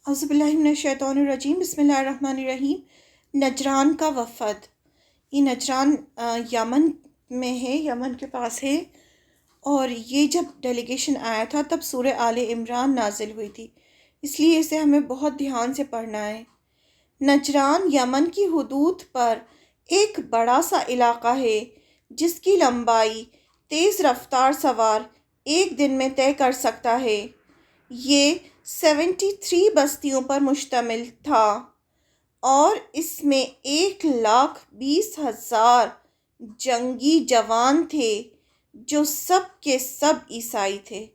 اعوذ باللہ من الشیطان الرجیم، بسم اللہ الرحمن الرحیم۔ نجران کا وفد، یہ نجران یمن میں ہے، یمن کے پاس ہے، اور یہ جب ڈیلیگیشن آیا تھا تب سورہ آل عمران نازل ہوئی تھی، اس لیے اسے ہمیں بہت دھیان سے پڑھنا ہے۔ نجران یمن کی حدود پر ایک بڑا سا علاقہ ہے جس کی لمبائی تیز رفتار سوار ایک دن میں طے کر سکتا ہے۔ یہ 73 بستیوں پر مشتمل تھا اور اس میں 1,20,000 جنگی جوان تھے جو سب کے سب عیسائی تھے۔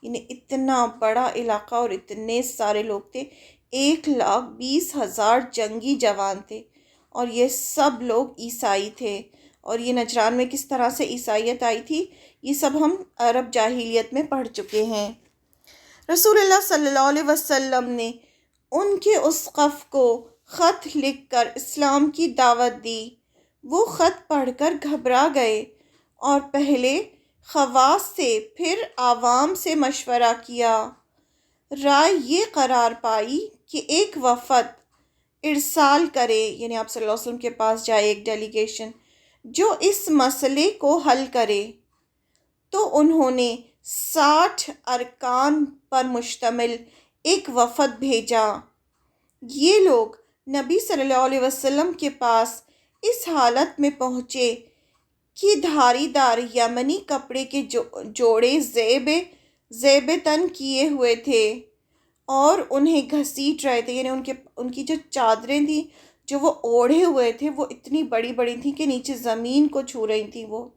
یعنی اتنا بڑا علاقہ اور اتنے سارے لوگ تھے، 1,20,000 جنگی جوان تھے اور یہ سب لوگ عیسائی تھے۔ اور یہ نجران میں کس طرح سے عیسائیت آئی تھی یہ سب ہم عرب جاہلیت میں پڑھ چکے ہیں۔ رسول اللہ صلی اللہ علیہ وسلم نے ان کے اسقف کو خط لکھ کر اسلام کی دعوت دی۔ وہ خط پڑھ کر گھبرا گئے اور پہلے خواص سے پھر عوام سے مشورہ کیا۔ رائے یہ قرار پائی کہ ایک وفد ارسال کرے، یعنی آپ صلی اللہ علیہ وسلم کے پاس جائے ایک ڈیلیگیشن جو اس مسئلے کو حل کرے۔ تو انہوں نے 60 ارکان پر مشتمل ایک وفد بھیجا۔ یہ لوگ نبی صلی اللہ علیہ وسلم کے پاس اس حالت میں پہنچے کہ دھاری دار یمنی کپڑے کے جوڑے زیب تن کیے ہوئے تھے اور انہیں گھسیٹ رہے تھے، یعنی ان کی جو چادریں تھیں جو وہ اوڑھے ہوئے تھے وہ اتنی بڑی بڑی تھیں کہ نیچے زمین کو چھو رہی تھیں۔ وہ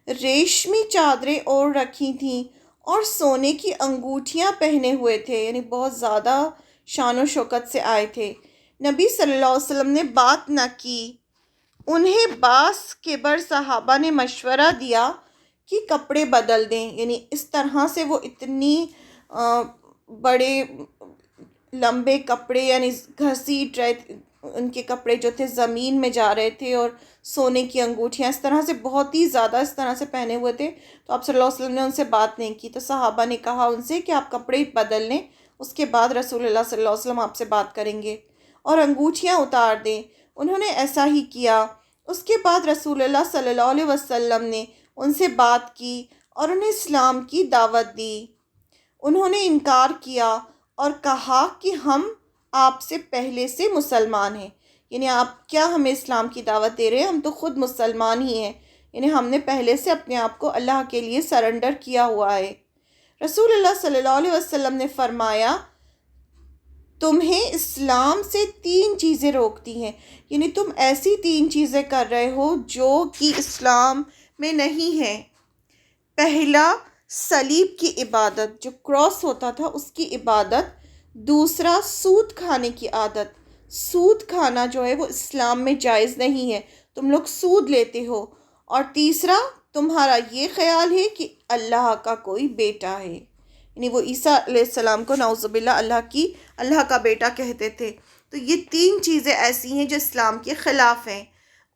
ریشمی چادریں اوڑھ رکھی تھیں اور سونے کی انگوٹھیاں پہنے ہوئے تھے، یعنی بہت زیادہ شان و شوکت سے آئے تھے۔ نبی صلی اللہ علیہ وسلم نے بات نہ کی۔ انہیں بعض کبار صحابہ نے مشورہ دیا کہ کپڑے بدل دیں، یعنی اس طرح سے وہ اتنی بڑے لمبے کپڑے یعنی گھسیٹ رہے تھے، ان کے کپڑے جو تھے زمین میں جا رہے تھے اور سونے کی انگوٹھیاں اس طرح سے بہت ہی زیادہ اس طرح سے پہنے ہوئے تھے۔ تو آپ صلی اللہ علیہ وسلم نے ان سے بات نہیں کی، تو صحابہ نے کہا ان سے کہ آپ کپڑے بدل لیں، اس کے بعد رسول اللہ صلی اللہ علیہ وسلم آپ سے بات کریں گے، اور انگوٹھیاں اتار دیں۔ انہوں نے ایسا ہی کیا۔ اس کے بعد رسول اللہ صلی اللہ علیہ وسلم نے ان سے بات کی اور انہیں اسلام کی دعوت دی۔ انہوں نے انکار کیا اور کہا کہ ہم آپ سے پہلے سے مسلمان ہیں، یعنی آپ کیا ہمیں اسلام کی دعوت دے رہے ہیں، ہم تو خود مسلمان ہی ہیں، یعنی ہم نے پہلے سے اپنے آپ کو اللہ کے لیے سرنڈر کیا ہوا ہے۔ رسول اللہ صلی اللہ علیہ وسلم نے فرمایا تمہیں اسلام سے 3 چیزیں روکتی ہیں، یعنی تم ایسی 3 چیزیں کر رہے ہو جو کہ اسلام میں نہیں ہے۔ پہلا، صلیب کی عبادت، جو کراس ہوتا تھا اس کی عبادت۔ دوسرا، سود کھانے کی عادت، سود کھانا جو ہے وہ اسلام میں جائز نہیں ہے، تم لوگ سود لیتے ہو۔ اور تیسرا، تمہارا یہ خیال ہے کہ اللہ کا کوئی بیٹا ہے، یعنی وہ عیسیٰ علیہ السلام کو نعوذ باللہ اللہ کا بیٹا کہتے تھے۔ تو یہ 3 چیزیں ایسی ہیں جو اسلام کے خلاف ہیں۔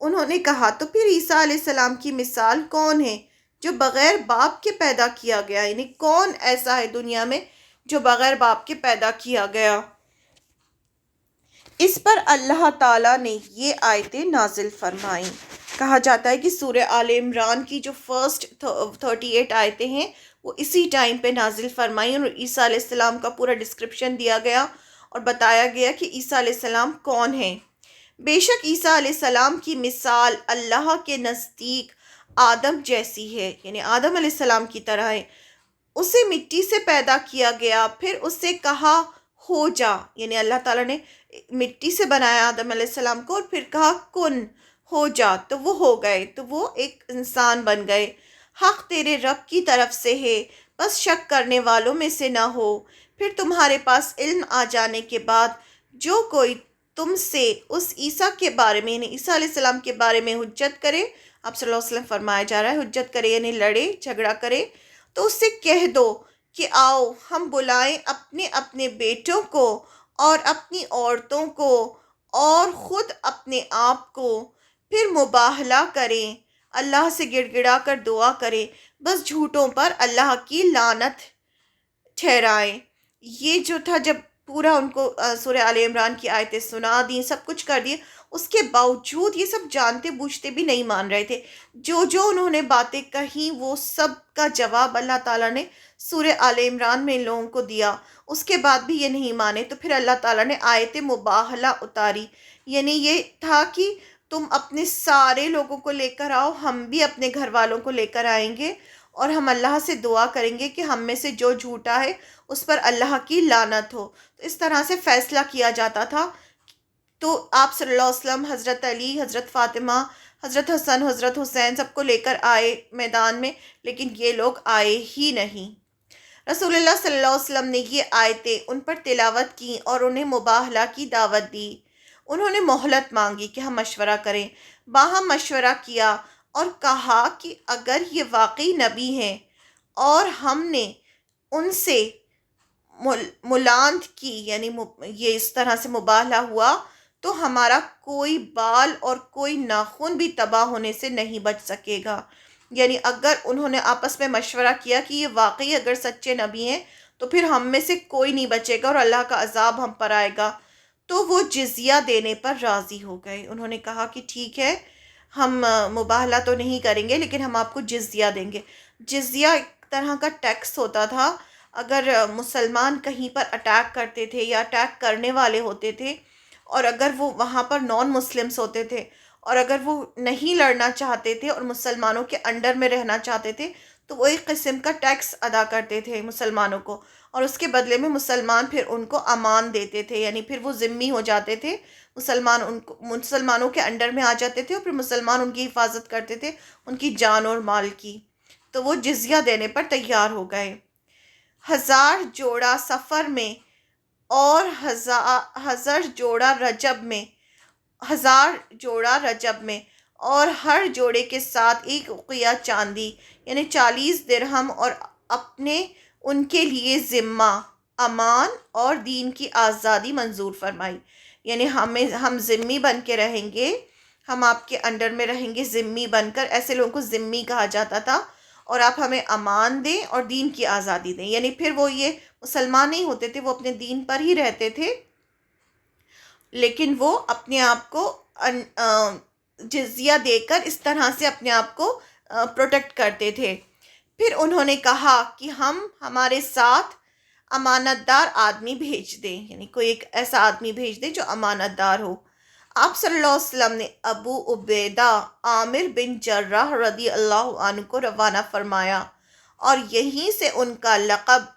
انہوں نے کہا تو پھر عیسیٰ علیہ السلام کی مثال کون ہے جو بغیر باپ کے پیدا کیا گیا، یعنی کون ایسا ہے دنیا میں جو بغیر باپ کے پیدا کیا گیا؟ اس پر اللہ تعالیٰ نے یہ آیتیں نازل فرمائیں۔ کہا جاتا ہے کہ سورہ آل عمران کی جو فرسٹ 38 آیتیں ہیں وہ اسی ٹائم پہ نازل فرمائیں اور عیسیٰ علیہ السلام کا پورا ڈسکرپشن دیا گیا اور بتایا گیا کہ عیسیٰ علیہ السلام کون ہیں۔ بے شک عیسیٰ علیہ السلام کی مثال اللہ کے نزدیک آدم جیسی ہے، یعنی آدم علیہ السلام کی طرح ہے۔ اسے مٹی سے پیدا کیا گیا، پھر اسے کہا ہو جا، یعنی اللہ تعالیٰ نے مٹی سے بنایا آدم علیہ السلام کو اور پھر کہا کن ہو جا، تو وہ ہو گئے، تو وہ ایک انسان بن گئے۔ حق تیرے رب کی طرف سے ہے، بس شک کرنے والوں میں سے نہ ہو۔ پھر تمہارے پاس علم آ جانے کے بعد جو کوئی تم سے اس عیسیٰ کے بارے میں، یعنی عیسیٰ علیہ السلام کے بارے میں حجت کرے، آپ صلی اللہ علیہ وسلم فرمایا جا رہا ہے حجت کرے یعنی لڑے جھگڑا کرے، تو اس سے کہہ دو کہ آؤ ہم بلائیں اپنے اپنے بیٹوں کو اور اپنی عورتوں کو اور خود اپنے آپ کو، پھر مباہلہ کریں، اللہ سے گڑ گڑا کر دعا کریں، بس جھوٹوں پر اللہ کی لعنت ٹھہرائیں۔ یہ جو تھا جب پورا ان کو سورہ آل عمران کی آیتیں سنا دیں، سب کچھ کر دیے، اس کے باوجود یہ سب جانتے بوجھتے بھی نہیں مان رہے تھے۔ جو انہوں نے باتیں کہیں وہ سب کا جواب اللہ تعالیٰ نے سورہ آل عمران میں ان لوگوں کو دیا، اس کے بعد بھی یہ نہیں مانے، تو پھر اللہ تعالیٰ نے آیت مباہلہ اتاری، یعنی یہ تھا کہ تم اپنے سارے لوگوں کو لے کر آؤ، ہم بھی اپنے گھر والوں کو لے کر آئیں گے، اور ہم اللہ سے دعا کریں گے کہ ہم میں سے جو جھوٹا ہے اس پر اللہ کی لعنت ہو۔ تو اس طرح سے فیصلہ کیا جاتا تھا۔ تو آپ صلی اللہ علیہ وسلم حضرت علی، حضرت فاطمہ، حضرت حسن، حضرت حسین سب کو لے کر آئے میدان میں، لیکن یہ لوگ آئے ہی نہیں۔ رسول اللہ صلی اللہ علیہ وسلم نے یہ آیتیں ان پر تلاوت کی اور انہیں مباہلہ کی دعوت دی۔ انہوں نے مہلت مانگی کہ ہم مشورہ کریں، باہم مشورہ کیا اور کہا کہ اگر یہ واقعی نبی ہیں اور ہم نے ان سے ملانت کی، یعنی یہ اس طرح سے مباہلہ ہوا، تو ہمارا کوئی بال اور کوئی ناخن بھی تباہ ہونے سے نہیں بچ سکے گا۔ یعنی اگر انہوں نے آپس میں مشورہ کیا کہ یہ واقعی اگر سچے نبی ہیں تو پھر ہم میں سے کوئی نہیں بچے گا اور اللہ کا عذاب ہم پر آئے گا، تو وہ جزیہ دینے پر راضی ہو گئے۔ انہوں نے کہا کہ ٹھیک ہے، ہم مباہلہ تو نہیں کریں گے لیکن ہم آپ کو جزیہ دیں گے۔ جزیہ ایک طرح کا ٹیکس ہوتا تھا۔ اگر مسلمان کہیں پر اٹیک کرتے تھے یا اٹیک کرنے والے ہوتے تھے، اور اگر وہ وہاں پر نان مسلمس ہوتے تھے اور اگر وہ نہیں لڑنا چاہتے تھے اور مسلمانوں کے انڈر میں رہنا چاہتے تھے، تو وہ ایک قسم کا ٹیکس ادا کرتے تھے مسلمانوں کو، اور اس کے بدلے میں مسلمان پھر ان کو امان دیتے تھے، یعنی پھر وہ ذمہ ہو جاتے تھے، مسلمانوں کے انڈر میں آ جاتے تھے اور پھر مسلمان ان کی حفاظت کرتے تھے، ان کی جان اور مال کی۔ تو وہ جزیہ دینے پر تیار ہو گئے۔ 1000 جوڑا سفر میں اور 1000 جوڑا رجب میں اور ہر جوڑے کے ساتھ 1 اقیہ چاندی یعنی 40 درہم اور اپنے ان کے لیے ذمہ، امان اور دین کی آزادی منظور فرمائی۔ یعنی ہم ذمی بن کے رہیں گے، ہم آپ کے انڈر میں رہیں گے ذمی بن کر، ایسے لوگوں کو ذمی کہا جاتا تھا، اور آپ ہمیں امان دیں اور دین کی آزادی دیں۔ یعنی پھر وہ یہ مسلمان نہیں ہوتے تھے، وہ اپنے دین پر ہی رہتے تھے، لیکن وہ اپنے آپ کو جزیہ دے کر اس طرح سے اپنے آپ کو پروٹیکٹ کرتے تھے۔ پھر انہوں نے کہا کہ ہمارے ساتھ امانت دار آدمی بھیج دیں، یعنی کوئی ایک ایسا آدمی بھیج دیں جو امانت دار ہو۔ آپ صلی اللہ علیہ وسلم نے ابو عبیدہ عامر بن جراح رضی اللہ عنہ کو روانہ فرمایا، اور یہیں سے ان کا لقب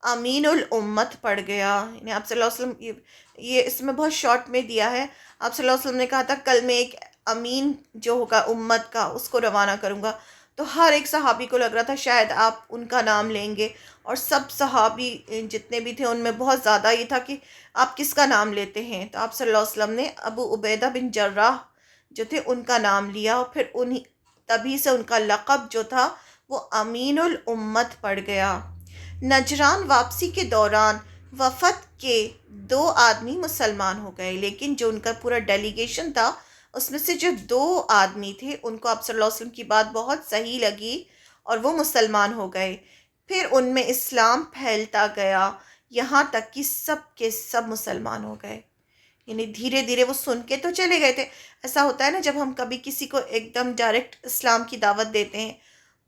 امین الامت پڑ گیا۔ یعنی آپ صلی اللہ علیہ وسلم، یہ اس میں بہت شارٹ میں دیا ہے، آپ صلی اللہ علیہ وسلم نے کہا تھا کل میں ایک امین جو ہوگا امت کا اس کو روانہ کروں گا، تو ہر ایک صحابی کو لگ رہا تھا شاید آپ ان کا نام لیں گے، اور سب صحابی جتنے بھی تھے ان میں بہت زیادہ یہ تھا کہ آپ کس کا نام لیتے ہیں، تو آپ صلی اللہ علیہ وسلم نے ابو عبیدہ بن جراح جو تھے ان کا نام لیا، اور پھر تبھی سے ان کا لقب جو تھا وہ امین الامت پڑ گیا۔ نجران واپسی کے دوران وفد کے 2 آدمی مسلمان ہو گئے، لیکن جو ان کا پورا ڈیلیگیشن تھا اس میں سے جو 2 آدمی تھے ان کو آپ صلی اللہ علیہ وسلم کی بات بہت صحیح لگی اور وہ مسلمان ہو گئے۔ پھر ان میں اسلام پھیلتا گیا یہاں تک کہ سب کے سب مسلمان ہو گئے۔ یعنی دھیرے دھیرے وہ سن کے تو چلے گئے تھے، ایسا ہوتا ہے نا جب ہم کبھی کسی کو ایک دم ڈائریکٹ اسلام کی دعوت دیتے ہیں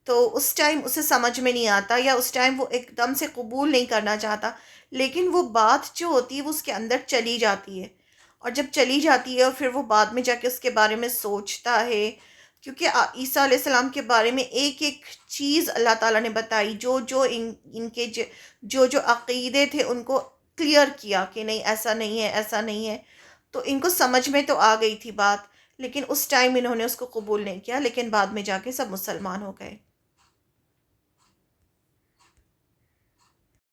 تو اس ٹائم اسے سمجھ میں نہیں آتا، یا اس ٹائم وہ ایک دم سے قبول نہیں کرنا چاہتا، لیکن وہ بات جو ہوتی ہے وہ اس کے اندر چلی جاتی ہے، اور جب چلی جاتی ہے اور پھر وہ بعد میں جا کے اس کے بارے میں سوچتا ہے، کیونکہ عیسیٰ علیہ السلام کے بارے میں ایک ایک چیز اللہ تعالیٰ نے بتائی، ان کے جو عقیدے تھے ان کو کلیئر کیا کہ نہیں ایسا نہیں ہے، ایسا نہیں ہے، تو ان کو سمجھ میں تو آ گئی تھی بات، لیکن اس ٹائم انہوں نے اس کو قبول نہیں کیا، لیکن بعد میں جا کے سب مسلمان ہو گئے۔